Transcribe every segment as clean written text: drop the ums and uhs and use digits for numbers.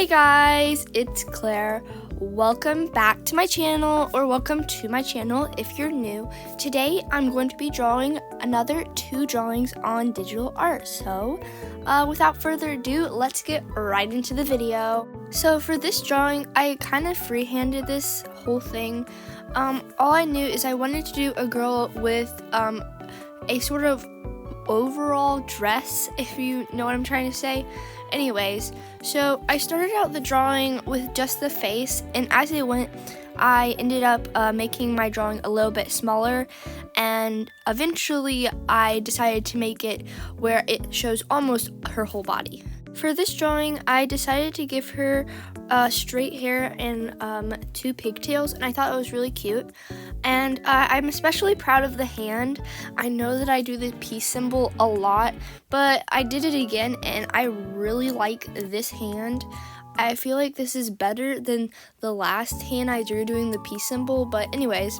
Hey guys, it's Claire. Welcome back to my channel, or welcome to my channel if you're new. Today I'm going to be drawing another 2 drawings on digital art. So without further ado, let's get right into the video. So for this drawing, I kind of freehanded this whole thing. All I knew is I wanted to do a girl with a sort of overall dress, if you know what I'm trying to say. Anyways, so I started out the drawing with just the face, and as I went, I ended up making my drawing a little bit smaller, and eventually I decided to make it where it shows almost her whole body. For this drawing, I decided to give her straight hair and 2 pigtails, and I thought it was really cute. And I'm especially proud of the hand. I know that I do the peace symbol a lot, but I did it again, and I really like this hand. I feel like this is better than the last hand I drew doing the peace symbol, but anyways,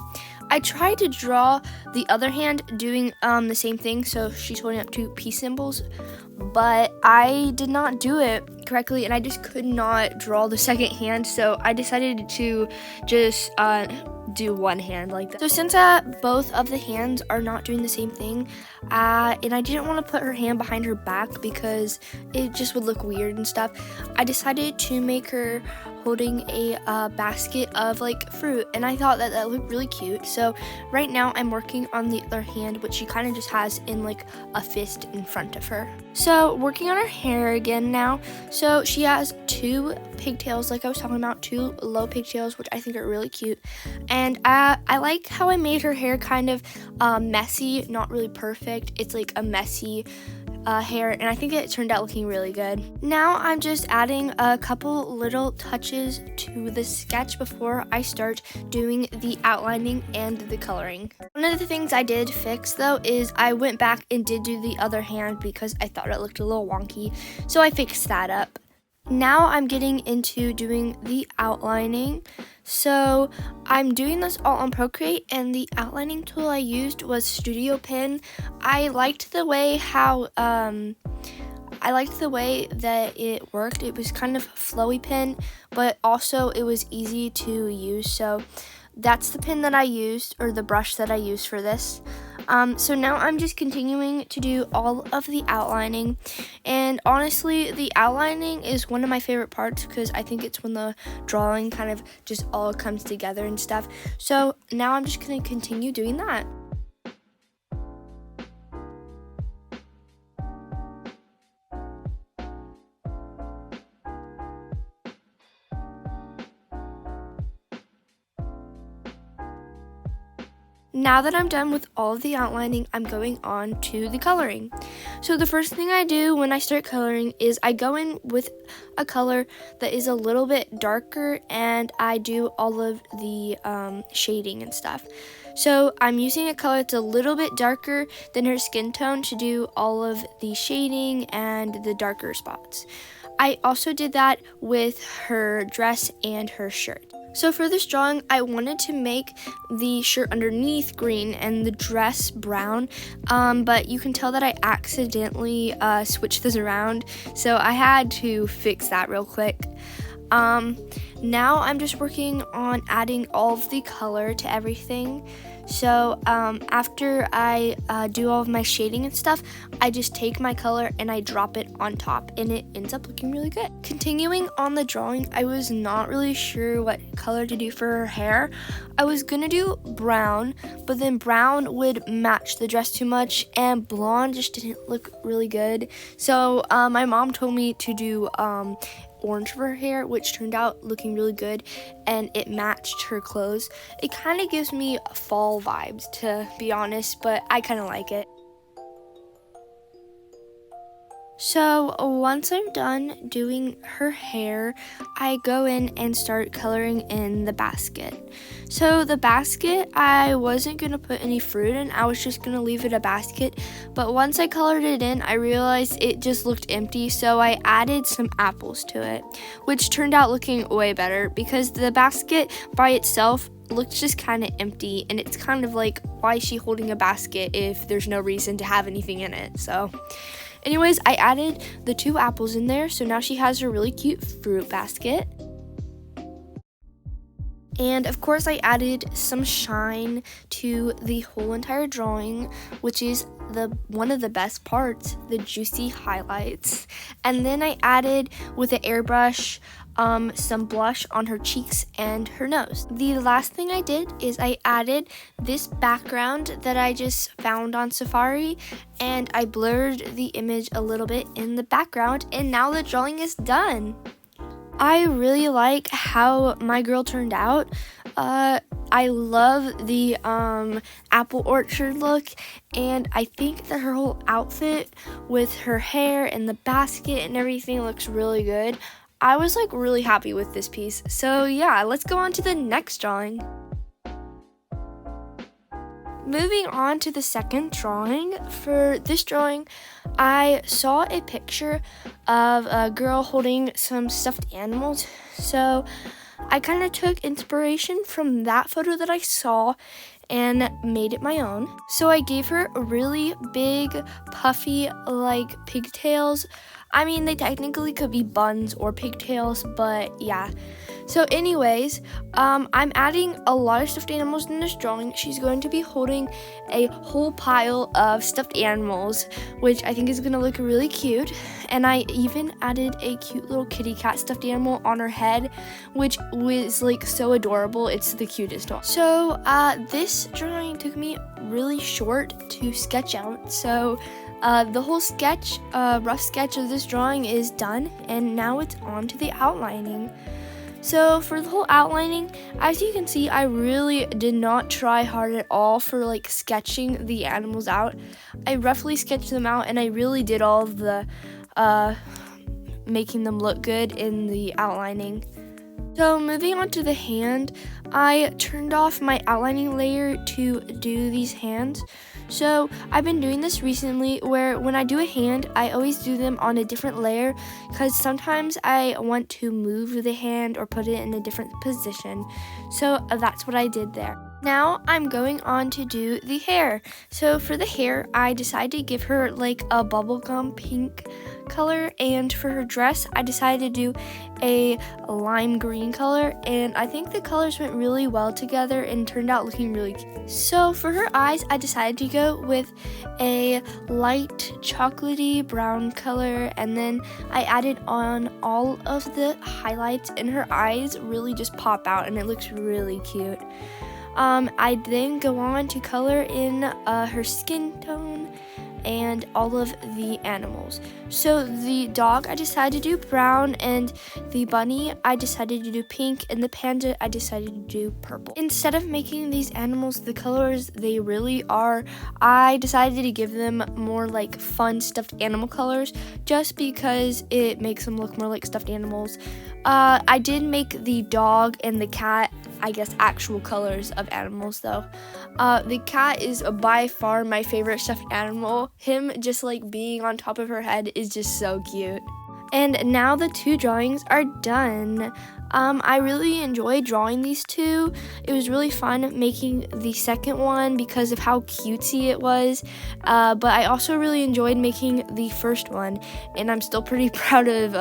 I tried to draw the other hand doing the same thing, so she's holding up 2 peace symbols, but I did not do it correctly, and I just could not draw the second hand, so I decided to just do one hand like that. So since both of the hands are not doing the same thing, and I didn't want to put her hand behind her back because it just would look weird and stuff, I decided to make her holding a basket of like fruit, and I thought that looked really cute. So right now I'm working on the other hand, which she kind of just has in like a fist in front of her. So working on her hair again now. So she has 2 pigtails, like I was talking about, 2 low pigtails, which I think are really cute. And I like how I made her hair kind of messy, not really perfect. It's like a messy hair, and I think it turned out looking really good. Now I'm just adding a couple little touches to the sketch before I start doing the outlining and the coloring. One of the things I did fix though is I went back and did do the other hand because I thought it looked a little wonky, so I fixed that up. Now I'm getting into doing the outlining. So I'm doing this all on Procreate, and the outlining tool I used was Studio Pen. I liked the way that it worked. It was kind of flowy pen, but also it was easy to use. So that's the pen that I used, or the brush that I used for this. So now I'm just continuing to do all of the outlining, and honestly the outlining is one of my favorite parts because I think it's when the drawing kind of just all comes together and stuff. So now I'm just going to continue doing that. Now that I'm done with all of the outlining, I'm going on to the coloring. So the first thing I do when I start coloring is I go in with a color that is a little bit darker, and I do all of the shading and stuff. So I'm using a color that's a little bit darker than her skin tone to do all of the shading and the darker spots. I also did that with her dress and her shirt. So for this drawing, I wanted to make the shirt underneath green and the dress brown, but you can tell that I accidentally switched this around, so I had to fix that real quick. Now I'm just working on adding all of the color to everything. So after I do all of my shading and stuff, I just take my color and I drop it on top, and it ends up looking really good. Continuing on the drawing, I was not really sure what color to do for her hair. I was gonna do brown, but then brown would match the dress too much, and blonde just didn't look really good. So my mom told me to do orange for her hair, which turned out looking really good, and it matched her clothes. It kind of gives me fall vibes, to be honest, but I kind of like it. So once I'm done doing her hair, I go in and start coloring in the basket. So the basket, I wasn't going to put any fruit in, I was just going to leave it a basket, but once I colored it in, I realized it just looked empty, so I added some apples to it, which turned out looking way better because the basket by itself looks just kind of empty, and it's kind of like, why is she holding a basket if there's no reason to have anything in it? So Anyways, I added the 2 apples in there, so now she has her really cute fruit basket. And of course, I added some shine to the whole entire drawing, which is one of the best parts, the juicy highlights. And then I added with an airbrush some blush on her cheeks and her nose. The last thing I did is I added this background that I just found on Safari, and I blurred the image a little bit in the background, and now the drawing is done. I really like how my girl turned out. I love the apple orchard look, and I think that her whole outfit with her hair and the basket and everything looks really good. I was like really happy with this piece. So yeah, let's go on to the next drawing. Moving on to the second drawing. For this drawing, I saw a picture of a girl holding some stuffed animals. So I kind of took inspiration from that photo that I saw and made it my own. So I gave her a really big, puffy, like pigtails. I mean, they technically could be buns or pigtails, but yeah. So anyways, I'm adding a lot of stuffed animals in this drawing. She's going to be holding a whole pile of stuffed animals, which I think is going to look really cute. And I even added a cute little kitty cat stuffed animal on her head, which was like so adorable. It's the cutest one. So this drawing took me really short to sketch out. So the whole sketch, rough sketch of this drawing is done, and now it's on to the outlining. So for the whole outlining, as you can see, I really did not try hard at all for like sketching the animals out. I roughly sketched them out, and I really did all of the making them look good in the outlining. So moving on to the hand, I turned off my outlining layer to do these hands. So I've been doing this recently where when I do a hand, I always do them on a different layer because sometimes I want to move the hand or put it in a different position. So that's what I did there. Now I'm going on to do the hair. So for the hair, I decided to give her like a bubblegum pink color, and for her dress, I decided to do a lime green color, and I think the colors went really well together and turned out looking really cute. So for her eyes, I decided to go with a light chocolatey brown color, and then I added on all of the highlights, and her eyes really just pop out and it looks really cute. I then go on to color in her skin tone and all of the animals. So the dog, I decided to do brown, and the bunny, I decided to do pink, and the panda, I decided to do purple. Instead of making these animals the colors they really are, I decided to give them more like fun stuffed animal colors just because it makes them look more like stuffed animals. I did make the dog and the cat, I guess, actual colors of animals though. The cat is by far my favorite stuffed animal. Him just like being on top of her head is just so cute. And now the 2 drawings are done. I really enjoyed drawing these 2. It was really fun making the second one because of how cutesy it was. But I also really enjoyed making the first one, and I'm still pretty proud of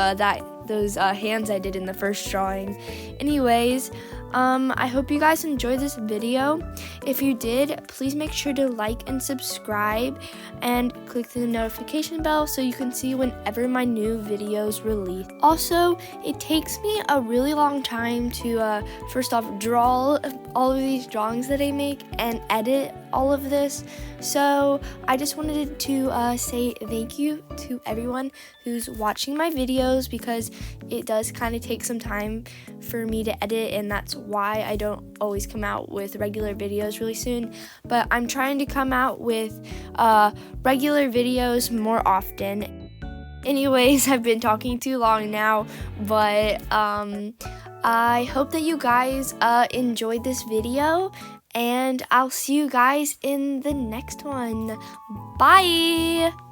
those hands I did in the first drawing. Anyways, I hope you guys enjoyed this video. If you did, please make sure to like and subscribe and click the notification bell so you can see whenever my new videos release. Also, it takes me a really long time to first off draw all of these drawings that I make and edit all of this. So I just wanted to say thank you to everyone who's watching my videos because it does kind of take some time for me to edit, and that's why I don't always come out with regular videos really soon. But I'm trying to come out with regular videos more often. Anyways, I've been talking too long now, but I hope that you guys enjoyed this video, and I'll see you guys in the next one. Bye!